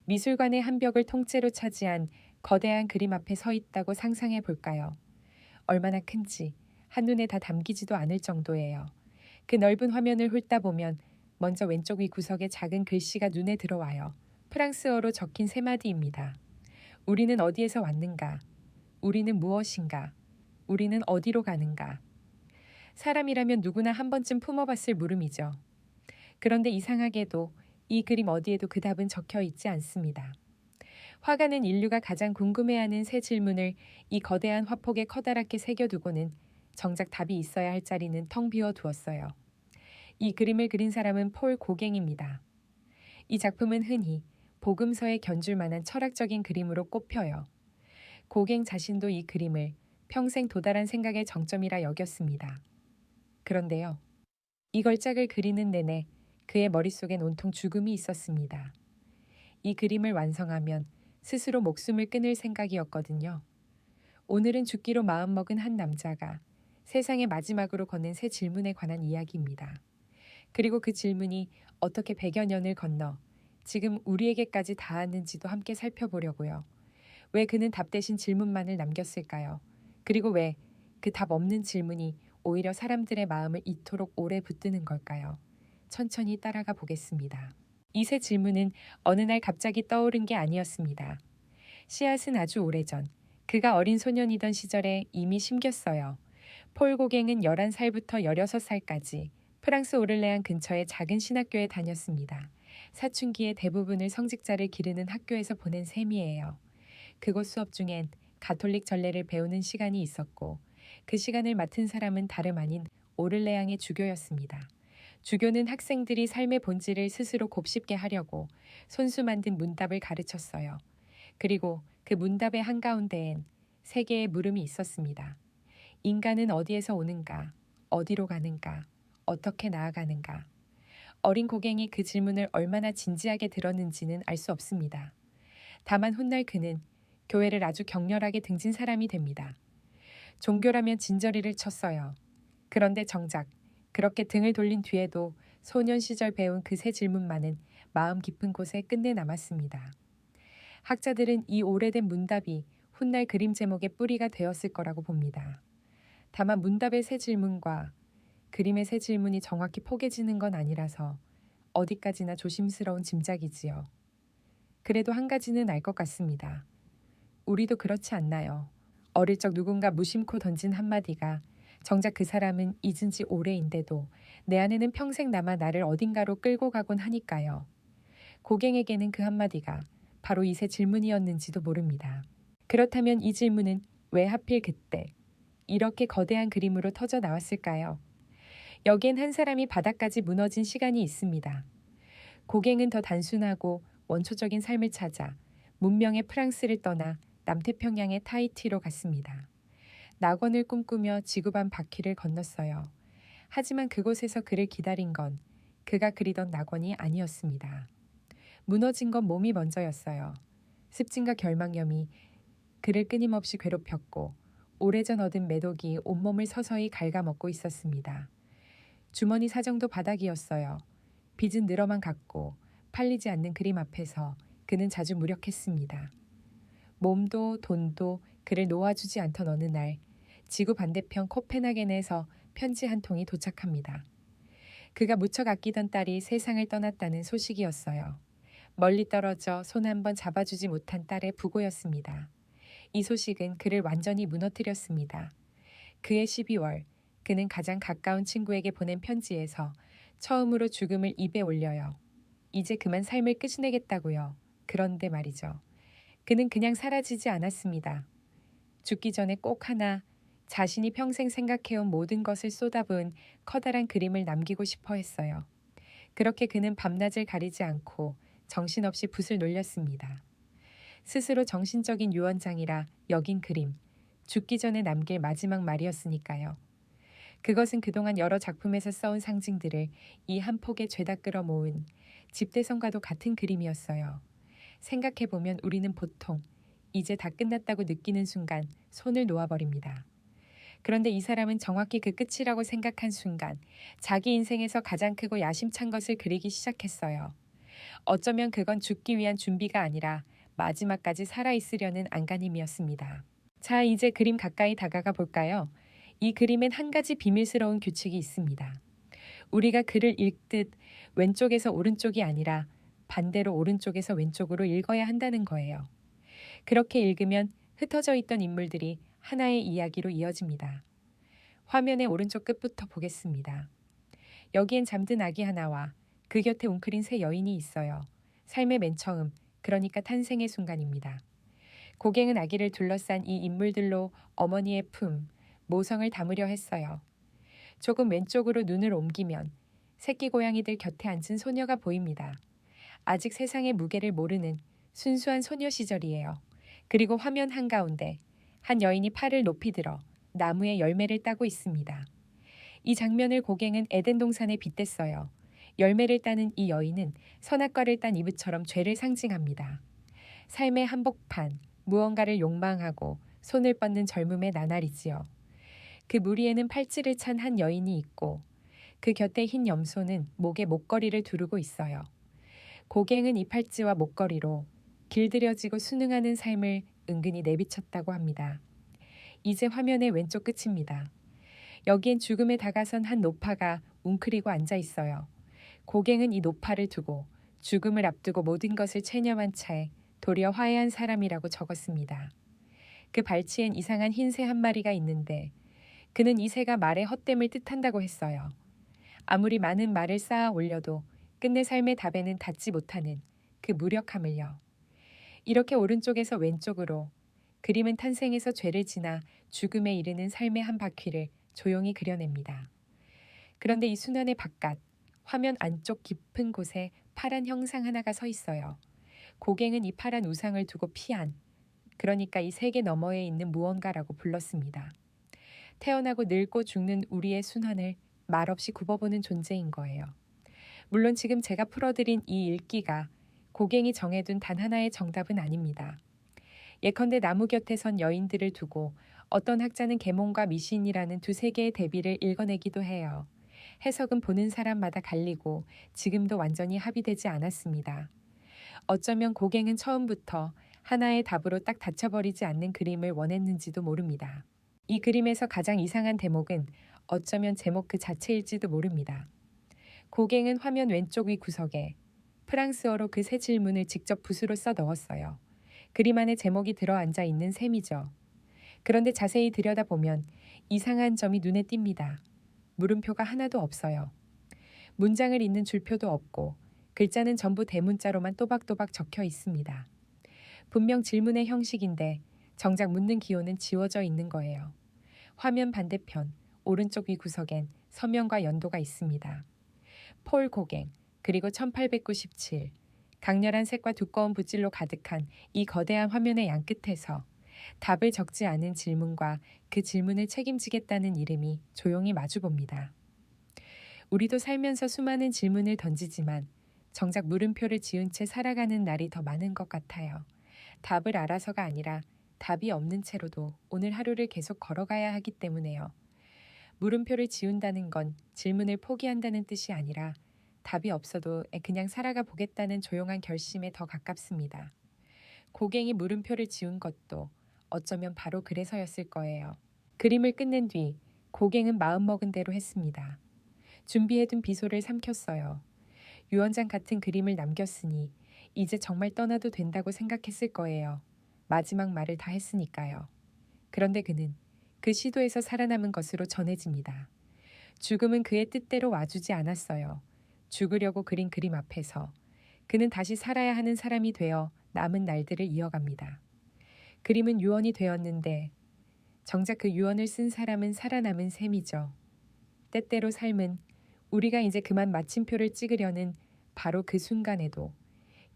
미술관의 한 벽을 통째로 차지한 거대한 그림 앞에 서 있다고 상상해 볼까요? 얼마나 큰지 한눈에 다 담기지도 않을 정도예요. 그 넓은 화면을 훑다 보면 먼저 왼쪽 위 구석에 작은 글씨가 눈에 들어와요. 프랑스어로 적힌 세 마디입니다. 우리는 어디에서 왔는가? 우리는 무엇인가? 우리는 어디로 가는가? 사람이라면 누구나 한 번쯤 품어봤을 물음이죠. 그런데 이상하게도 이 그림 어디에도 그 답은 적혀 있지 않습니다. 화가는 인류가 가장 궁금해하는 새 질문을 이 거대한 화폭에 커다랗게 새겨두고는 정작 답이 있어야 할 자리는 텅 비워 두었어요. 이 그림을 그린 사람은 폴 고갱입니다. 이 작품은 흔히 복음서에 견줄 만한 철학적인 그림으로 꼽혀요. 고갱 자신도 이 그림을 평생 도달한 생각의 정점이라 여겼습니다. 그런데요, 이 걸작을 그리는 내내 그의 머릿속엔 온통 죽음이 있었습니다. 이 그림을 완성하면 스스로 목숨을 끊을 생각이었거든요. 오늘은 죽기로 마음먹은 한 남자가 세상의 마지막으로 건넨 새 질문에 관한 이야기입니다. 그리고 그 질문이 어떻게 100여 년을 건너 지금 우리에게까지 닿았는지도 함께 살펴보려고요. 왜 그는 답 대신 질문만을 남겼을까요? 그리고 왜 그 답 없는 질문이 오히려 사람들의 마음을 이토록 오래 붙드는 걸까요? 천천히 따라가 보겠습니다. 이 새 질문은 어느 날 갑자기 떠오른 게 아니었습니다. 씨앗은 아주 오래전, 그가 어린 소년이던 시절에 이미 심겼어요. 폴 고갱은 11살부터 16살까지 프랑스 오를레안 근처의 작은 신학교에 다녔습니다. 사춘기의 대부분을 성직자를 기르는 학교에서 보낸 셈이에요. 그곳 수업 중엔 가톨릭 전례를 배우는 시간이 있었고 그 시간을 맡은 사람은 다름 아닌 오를레앙의 주교였습니다. 주교는 학생들이 삶의 본질을 스스로 곱씹게 하려고 손수 만든 문답을 가르쳤어요. 그리고 그 문답의 한가운데엔 세 개의 물음이 있었습니다. 인간은 어디에서 오는가? 어디로 가는가? 어떻게 나아가는가? 어린 고갱이 그 질문을 얼마나 진지하게 들었는지는 알 수 없습니다. 다만 훗날 그는 교회를 아주 격렬하게 등진 사람이 됩니다. 종교라면 진저리를 쳤어요. 그런데 정작 그렇게 등을 돌린 뒤에도 소년 시절 배운 그 세 질문만은 마음 깊은 곳에 끝내 남았습니다. 학자들은 이 오래된 문답이 훗날 그림 제목의 뿌리가 되었을 거라고 봅니다. 다만 문답의 새 질문과 그림의 새 질문이 정확히 포개지는 건 아니라서 어디까지나 조심스러운 짐작이지요. 그래도 한 가지는 알 것 같습니다. 우리도 그렇지 않나요? 어릴 적 누군가 무심코 던진 한마디가 정작 그 사람은 잊은 지 오래인데도 내 안에는 평생 남아 나를 어딘가로 끌고 가곤 하니까요. 고갱에게는 그 한마디가 바로 이 새 질문이었는지도 모릅니다. 그렇다면 이 질문은 왜 하필 그때 이렇게 거대한 그림으로 터져 나왔을까요? 여기엔 한 사람이 바닥까지 무너진 시간이 있습니다. 고갱은 더 단순하고 원초적인 삶을 찾아 문명의 프랑스를 떠나 남태평양의 타히티로 갔습니다. 낙원을 꿈꾸며 지구반 바퀴를 건넜어요. 하지만 그곳에서 그를 기다린 건 그가 그리던 낙원이 아니었습니다. 무너진 건 몸이 먼저였어요. 습진과 결막염이 그를 끊임없이 괴롭혔고 오래전 얻은 매독이 온몸을 서서히 갉아먹고 있었습니다. 주머니 사정도 바닥이었어요. 빚은 늘어만 갔고 팔리지 않는 그림 앞에서 그는 자주 무력했습니다. 몸도 돈도 그를 놓아주지 않던 어느 날 지구 반대편 코펜하겐에서 편지 한 통이 도착합니다. 그가 무척 아끼던 딸이 세상을 떠났다는 소식이었어요. 멀리 떨어져 손 한 번 잡아주지 못한 딸의 부고였습니다. 이 소식은 그를 완전히 무너뜨렸습니다. 그해 12월 그는 가장 가까운 친구에게 보낸 편지에서 처음으로 죽음을 입에 올려요. 이제 그만 삶을 끝내겠다고요. 그런데 말이죠. 그는 그냥 사라지지 않았습니다. 죽기 전에 꼭 하나 자신이 평생 생각해온 모든 것을 쏟아부은 커다란 그림을 남기고 싶어 했어요. 그렇게 그는 밤낮을 가리지 않고 정신없이 붓을 놀렸습니다. 스스로 정신적인 유언장이라 여긴 그림, 죽기 전에 남길 마지막 말이었으니까요. 그것은 그동안 여러 작품에서 써온 상징들을 이 한 폭에 죄다 끌어모은 집대성과도 같은 그림이었어요. 생각해보면 우리는 보통 이제 다 끝났다고 느끼는 순간 손을 놓아버립니다. 그런데 이 사람은 정확히 그 끝이라고 생각한 순간 자기 인생에서 가장 크고 야심찬 것을 그리기 시작했어요. 어쩌면 그건 죽기 위한 준비가 아니라 마지막까지 살아있으려는 안간힘이었습니다. 자, 이제 그림 가까이 다가가 볼까요? 이 그림엔 한 가지 비밀스러운 규칙이 있습니다. 우리가 글을 읽듯 왼쪽에서 오른쪽이 아니라 반대로 오른쪽에서 왼쪽으로 읽어야 한다는 거예요. 그렇게 읽으면 흩어져 있던 인물들이 하나의 이야기로 이어집니다. 화면의 오른쪽 끝부터 보겠습니다. 여기엔 잠든 아기 하나와 그 곁에 웅크린 세 여인이 있어요. 삶의 맨 처음, 그러니까 탄생의 순간입니다. 고갱은 아기를 둘러싼 이 인물들로 어머니의 품, 모성을 담으려 했어요. 조금 왼쪽으로 눈을 옮기면 새끼 고양이들 곁에 앉은 소녀가 보입니다. 아직 세상의 무게를 모르는 순수한 소녀 시절이에요. 그리고 화면 한가운데 한 여인이 팔을 높이 들어 나무에 열매를 따고 있습니다. 이 장면을 고갱은 에덴 동산에 빗댔어요. 열매를 따는 이 여인은 선악과를 딴 이브처럼 죄를 상징합니다. 삶의 한복판, 무언가를 욕망하고 손을 뻗는 젊음의 나날이지요. 그 무리에는 팔찌를 찬 한 여인이 있고 그 곁에 흰 염소는 목에 목걸이를 두르고 있어요. 고갱은 이 팔찌와 목걸이로 길들여지고 순응하는 삶을 은근히 내비쳤다고 합니다. 이제 화면의 왼쪽 끝입니다. 여기엔 죽음에 다가선 한 노파가 웅크리고 앉아 있어요. 고갱은 이 노파를 두고 죽음을 앞두고 모든 것을 체념한 채 도리어 화해한 사람이라고 적었습니다. 그 발치엔 이상한 흰 새 한 마리가 있는데 그는 이 새가 말의 헛됨을 뜻한다고 했어요. 아무리 많은 말을 쌓아 올려도 끝내 삶의 답에는 닿지 못하는 그 무력함을요. 이렇게 오른쪽에서 왼쪽으로 그림은 탄생에서 죄를 지나 죽음에 이르는 삶의 한 바퀴를 조용히 그려냅니다. 그런데 이 순환의 바깥, 화면 안쪽 깊은 곳에 파란 형상 하나가 서 있어요. 고갱은 이 파란 우상을 두고 피한, 그러니까 이 세계 너머에 있는 무언가라고 불렀습니다. 태어나고 늙고 죽는 우리의 순환을 말없이 굽어보는 존재인 거예요. 물론 지금 제가 풀어드린 이 읽기가 고갱이 정해둔 단 하나의 정답은 아닙니다. 예컨대 나무 곁에 선 여인들을 두고 어떤 학자는 계몽과 미신이라는 두 세계의 대비를 읽어내기도 해요. 해석은 보는 사람마다 갈리고 지금도 완전히 합의되지 않았습니다. 어쩌면 고갱은 처음부터 하나의 답으로 딱 닫혀버리지 않는 그림을 원했는지도 모릅니다. 이 그림에서 가장 이상한 대목은 어쩌면 제목 그 자체일지도 모릅니다. 고갱은 화면 왼쪽 위 구석에 프랑스어로 그 세 질문을 직접 붓으로 써 넣었어요. 그림 안에 제목이 들어앉아 있는 셈이죠. 그런데 자세히 들여다보면 이상한 점이 눈에 띕니다. 물음표가 하나도 없어요. 문장을 잇는 줄표도 없고 글자는 전부 대문자로만 또박또박 적혀 있습니다. 분명 질문의 형식인데 정작 묻는 기호는 지워져 있는 거예요. 화면 반대편 오른쪽 위 구석엔 서명과 연도가 있습니다. 폴 고갱 그리고 1897 강렬한 색과 두꺼운 붓질로 가득한 이 거대한 화면의 양끝에서 답을 적지 않은 질문과 그 질문을 책임지겠다는 이름이 조용히 마주봅니다. 우리도 살면서 수많은 질문을 던지지만 정작 물음표를 지은 채 살아가는 날이 더 많은 것 같아요. 답을 알아서가 아니라 답이 없는 채로도 오늘 하루를 계속 걸어가야 하기 때문에요. 물음표를 지운다는 건 질문을 포기한다는 뜻이 아니라 답이 없어도 그냥 살아가 보겠다는 조용한 결심에 더 가깝습니다. 고갱이 물음표를 지운 것도 어쩌면 바로 그래서였을 거예요. 그림을 끝낸 뒤 고갱은 마음먹은 대로 했습니다. 준비해둔 비소를 삼켰어요. 유언장 같은 그림을 남겼으니 이제 정말 떠나도 된다고 생각했을 거예요. 마지막 말을 다 했으니까요. 그런데 그는 그 시도에서 살아남은 것으로 전해집니다. 죽음은 그의 뜻대로 와주지 않았어요. 죽으려고 그린 그림 앞에서 그는 다시 살아야 하는 사람이 되어 남은 날들을 이어갑니다. 그림은 유언이 되었는데 정작 그 유언을 쓴 사람은 살아남은 셈이죠. 때때로 삶은 우리가 이제 그만 마침표를 찍으려는 바로 그 순간에도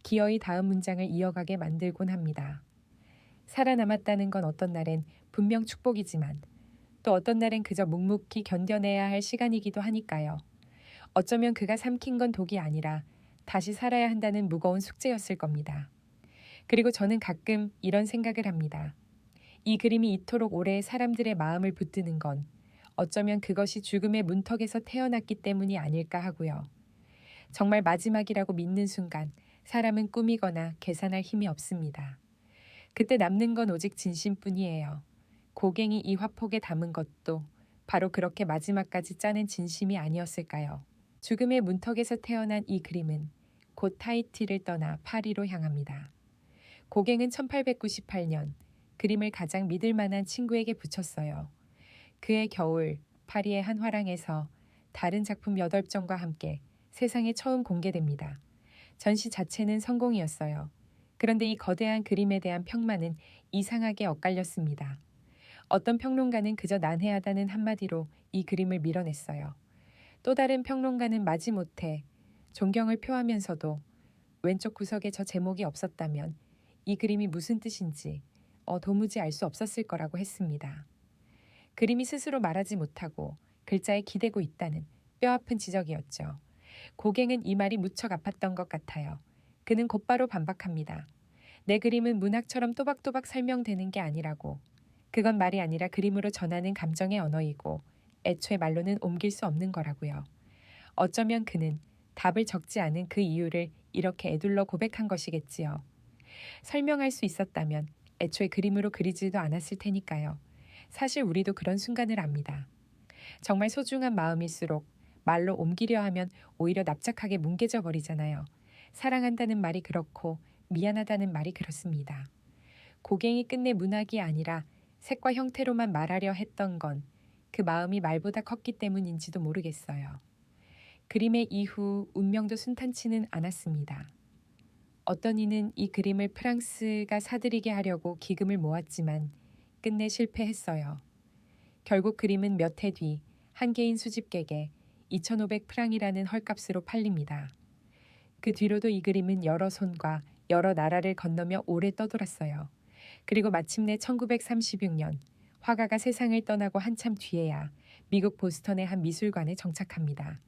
기어이 다음 문장을 이어가게 만들곤 합니다. 살아남았다는 건 어떤 날엔 분명 축복이지만 또 어떤 날엔 그저 묵묵히 견뎌내야 할 시간이기도 하니까요. 어쩌면 그가 삼킨 건 독이 아니라 다시 살아야 한다는 무거운 숙제였을 겁니다. 그리고 저는 가끔 이런 생각을 합니다. 이 그림이 이토록 오래 사람들의 마음을 붙드는 건 어쩌면 그것이 죽음의 문턱에서 태어났기 때문이 아닐까 하고요. 정말 마지막이라고 믿는 순간 사람은 꾸미거나 계산할 힘이 없습니다. 그때 남는 건 오직 진심뿐이에요. 고갱이 이 화폭에 담은 것도 바로 그렇게 마지막까지 짜낸 진심이 아니었을까요? 죽음의 문턱에서 태어난 이 그림은 곧 타히티를 떠나 파리로 향합니다. 고갱은 1898년 그림을 가장 믿을 만한 친구에게 붙였어요. 그해 겨울 파리의 한 화랑에서 다른 작품 8점과 함께 세상에 처음 공개됩니다. 전시 자체는 성공이었어요. 그런데 이 거대한 그림에 대한 평만은 이상하게 엇갈렸습니다. 어떤 평론가는 그저 난해하다는 한마디로 이 그림을 밀어냈어요. 또 다른 평론가는 마지못해 존경을 표하면서도 왼쪽 구석에 저 제목이 없었다면 이 그림이 무슨 뜻인지 도무지 알 수 없었을 거라고 했습니다. 그림이 스스로 말하지 못하고 글자에 기대고 있다는 뼈아픈 지적이었죠. 고갱은 이 말이 무척 아팠던 것 같아요. 그는 곧바로 반박합니다. 내 그림은 문학처럼 또박또박 설명되는 게 아니라고. 그건 말이 아니라 그림으로 전하는 감정의 언어이고 애초에 말로는 옮길 수 없는 거라고요. 어쩌면 그는 답을 적지 않은 그 이유를 이렇게 에둘러 고백한 것이겠지요. 설명할 수 있었다면 애초에 그림으로 그리지도 않았을 테니까요. 사실 우리도 그런 순간을 압니다. 정말 소중한 마음일수록 말로 옮기려 하면 오히려 납작하게 뭉개져 버리잖아요. 사랑한다는 말이 그렇고 미안하다는 말이 그렇습니다. 고갱이 끝내 문학이 아니라 색과 형태로만 말하려 했던 건 그 마음이 말보다 컸기 때문인지도 모르겠어요. 그림의 이후 운명도 순탄치는 않았습니다. 어떤 이는 이 그림을 프랑스가 사들이게 하려고 기금을 모았지만 끝내 실패했어요. 결국 그림은 몇 해 뒤 한 개인 수집객에 2,500프랑이라는 헐값으로 팔립니다. 그 뒤로도 이 그림은 여러 손과 여러 나라를 건너며 오래 떠돌았어요. 그리고 마침내 1936년 화가가 세상을 떠나고 한참 뒤에야 미국 보스턴의 한 미술관에 정착합니다.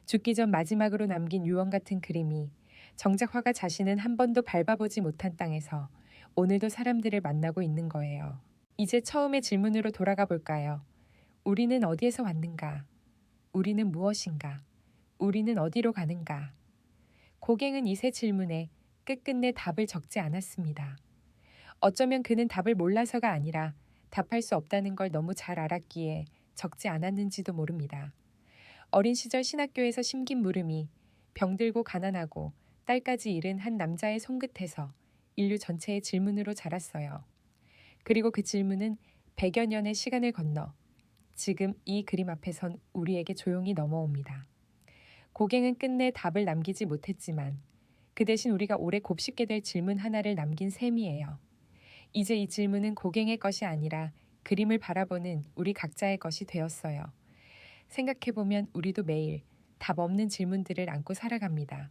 죽기 전 마지막으로 남긴 유언 같은 그림이 정작 화가 자신은 한 번도 밟아보지 못한 땅에서 오늘도 사람들을 만나고 있는 거예요. 이제 처음의 질문으로 돌아가 볼까요? 우리는 어디에서 왔는가? 우리는 무엇인가? 우리는 어디로 가는가? 고갱은 이 세 질문에 끝끝내 답을 적지 않았습니다. 어쩌면 그는 답을 몰라서가 아니라 답할 수 없다는 걸 너무 잘 알았기에 적지 않았는지도 모릅니다. 어린 시절 신학교에서 심긴 물음이 병들고 가난하고 딸까지 잃은 한 남자의 손끝에서 인류 전체의 질문으로 자랐어요. 그리고 그 질문은 100여 년의 시간을 건너 지금 이 그림 앞에 선 우리에게 조용히 넘어옵니다. 고갱은 끝내 답을 남기지 못했지만 그 대신 우리가 오래 곱씹게 될 질문 하나를 남긴 셈이에요. 이제 이 질문은 고갱의 것이 아니라 그림을 바라보는 우리 각자의 것이 되었어요. 생각해보면 우리도 매일 답 없는 질문들을 안고 살아갑니다.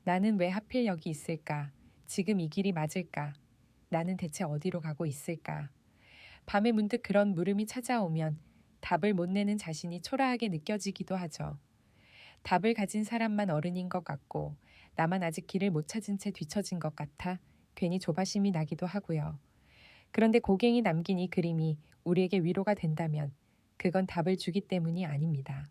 나는 왜 하필 여기 있을까? 지금 이 길이 맞을까? 나는 대체 어디로 가고 있을까? 밤에 문득 그런 물음이 찾아오면 답을 못 내는 자신이 초라하게 느껴지기도 하죠. 답을 가진 사람만 어른인 것 같고 나만 아직 길을 못 찾은 채 뒤처진 것 같아 괜히 조바심이 나기도 하고요. 그런데 고갱이 남긴 이 그림이 우리에게 위로가 된다면 그건 답을 주기 때문이 아닙니다.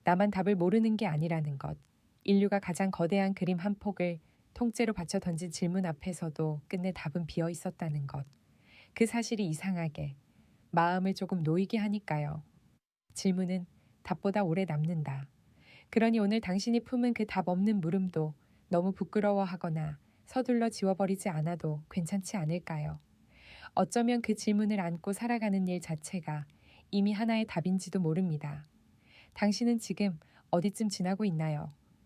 나만 답을 모르는 게 아니라는 것, 인류가 가장 거대한 그림 한 폭을 통째로 받쳐 던진 질문 앞에서도 끝내 답은 비어 있었다는 것. 그 사실이 이상하게 마음을 조금 놓이게 하니까요. 질문은 답보다 오래 남는다. 그러니 오늘 당신이 품은 그 답 없는 물음도 너무 부끄러워하거나 서둘러 지워버리지 않아도 괜찮지 않을까요? 어쩌면 그 질문을 안고 살아가는 일 자체가 이미 하나의 답인지도 모릅니다. 당신은 지금 어디쯤 지나고 있나요?